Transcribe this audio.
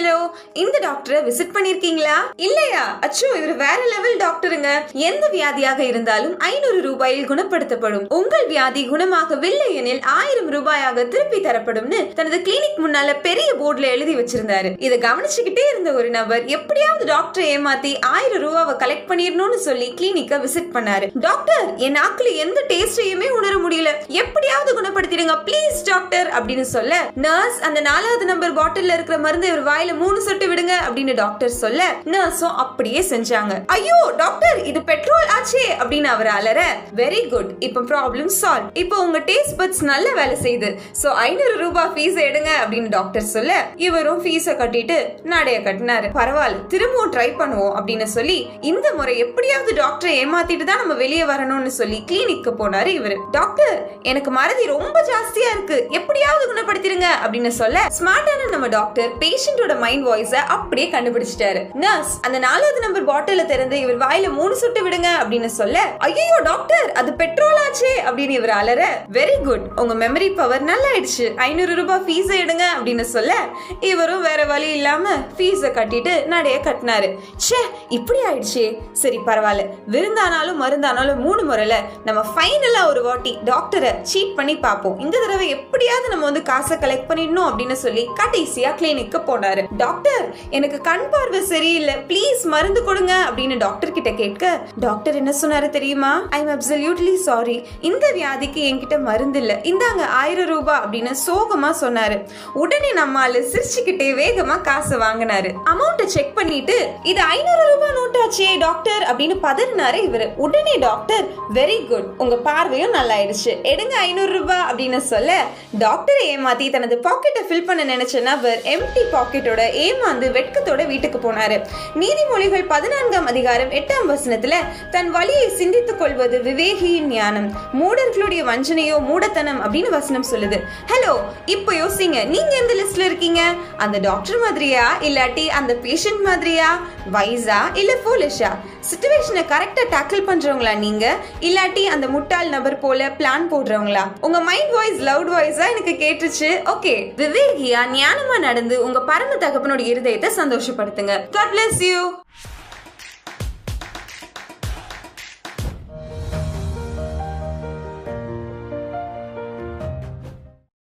Hello, இந்த டாக்டரை visit பண்ணிருக்கீங்களா? இல்லையா? அச்சோ, இவர் வேற லெவல் டாக்டருங்க. எந்த வியாதியாக இருந்தாலும் 500 ரூபாயில் குணப்படுத்தப்படும். உங்கள் வியாதி குணமாகவில்லை எனில் 1000 ரூபாயாக திருப்பி தரப்படும்னு தனது கிளினிக் முன்னால பெரிய போர்டுல எழுதி வச்சிருந்தாரு. இதை கவனிச்சுக்கிட்டே இருந்த ஒரு நபர் எப்படியாவது டாக்டரை ஏமாத்தி 1000 ரூபாவை கலெக்ட் பண்ணிடணும்னு சொல்லி கிளினிக்க விசிட் பண்ணாரு. டாக்டர், என் நாக்குல எந்த டேஸ்டையுமே உணர முடியல, எப்படியாவது குணப்படுத்திடுங்க ப்ளீஸ் டாக்டர் அப்படின்னு சொல்ல, நர்ஸ் அந்த 4வது நம்பர் பாட்டில்ல இருக்கிற மருந்து இவர் வாயில 3 சொட்டு விடுங்க அப்படின்னு டாக்டர் சொல்ல, நர்ஸும் அப்படியே செஞ்சாங்க. ஐயோ டாக்டர், இது பெட்ரோல் ஆச்சே அப்படின்னு அவர் அலற, வெரி குட், இப்ப ப்ராப்ளம் சால்வ். இப்போ உங்க டேஸ்ட் பட்ஸ் நல்ல வேலை செய்யுது, சோ 500 ரூபாய் ஃபீஸ் எடுங்க அப்படின்னு டாக்டர் சொல்ல, இவரும் ஃபீஸ கட்டிட்டு நடைய கட்டினாரு. பரவாயில்ல, திரும்பவும் ட்ரை பண்ணுவோம் அப்படின்னு சொல்லி இந்த முறை எப்படியாவது டாக்டரை ஏமாத்திட்டு தான் நம்ம வெளியே வரணும்னு சொல்லி கிளினிக்கு போனாரு இவரு. டாக்டர், எனக்கு மறதி ரொம்ப ஜாஸ்தியா இருக்கு, எப்படியாவது குணப்படுத்திடுங்க அப்படின்னு சொல்ல, ஸ்மார்ட்டான நம்ம டாக்டர் பேஷண்டோட மைண்ட் வாய்ஸ அப்படியே கண்டுபிடிச்சிட்டாரு. நர்ஸ் அந்த 4வது நம்பர் பாட்டில திறந்து இவர் வாயில 3 சொட்டு விடுங்க அப்படின்னு சொல்ல, ஐயோ டாக்டர், அது பெட்ரோல் ஆச்சே அப்படின்னு இவர் அலற, வெரி குட், உங்க மெமரி பவர் நல்லா ஆயிடுச்சு, 500 ரூபாய் ஃபீஸ் எடுங்க அப்படின்னு சொல்ல, இவரும் வேற வழி இல்லாம ஃபீஸ கட்டிட்டு நடைய கட்டினாரு. ச்சே, இப்படி ஆயிடுச்சே, சரி பரவாயில்ல, விருந்தானாலும் மருந்தானாலும் 3 முறையில நம்ம ஃபைனலா ஒரு வாட்டி டாக்டரை சீட் பண்ணி பார்ப்போம், இந்த தடவை எப்படியாவது நம்ம வந்து காசை கலெக்ட் பண்ணிடணும் அப்படின்னு சொல்லி கடைசியா கிளினிக்கு போனாரு. டாக்டர், எனக்கு கண் பார்வை சரியில்லை, ப்ளீஸ் மருந்து கொடுங்க அப்படின்னு டாக்டர் கிட்ட கேட்க, டாக்டர் என்ன சொன்னாரு தெரியுமா? ஐ எம் அப்சல்யூட்லி சாரி, இந்த வியாதிக்கு என்கிட்ட மருந்து இல்ல, இந்தாங்க 1000 ரூபாய் அப்படின்னு சோகமா சொன்னாரு. உடனே நம்மால சிரிச்சுக்கிட்டே வேகமா காசை வாங்கினாரு. அமௌண்ட்டை செக் பண்ணிட்டு, இது 500 ரூபாய் நோட்டாச்சே டாக்டர் அப்படின்னு பதறினாரு இவரு. உடனே டாக்டர், வெரி குட், உங்க பார்வையும் நல்லா ஆயிடுச்சு, எடுங்க 500 ரூபாய் அப்படின்னு சொல்ல, டாக்டரை ஏமாத்தி தனது பாக்கெட்டை ஃபில் பண்ண நினைச்ச நபர் எம்டி பாக்கெட்டோட ஏமாந்து வெட்கத்தோட வீட்டுக்கு போனாரு. நீதிமொழிகள் 14ஆம் அதிகாரம் 8ஆம் வசனத்துல, தன் வழியை சிந்தித்துக் கொள்வது விவேகியின் ஞானம், மூடர்களுடைய வஞ்சனையோ மூடத்தனம் அப்படின்னு வசனம் சொல்லுது. ஹலோ, இப்போ யோசிங்க, நீங்க எந்த லிஸ்ட்ல இருக்கீங்க? அந்த டாக்டர் மாதிரியா, இல்லாட்டி அந்த பேஷண்ட் மாதிரியா? வைஸா இல்ல ஃபூலிஷா? சிச்சுவேஷனை கரெக்டா டேக்கிள் பண்றவங்களா நீங்க, இல்லாட்டி அந்த முட்டாள் நபர் போல பிளான் போடுறவங்களா? உங்க மைண்ட் வாய்ஸ் லவுட் வாய்ஸா எனக்கு கேட்டுச்சு. ஓகே, விவேகியா ஞானமா நடந்து உங்க பரம தகப்பனோட இருதயத்தை சந்தோஷப்படுத்துங்க. God bless you.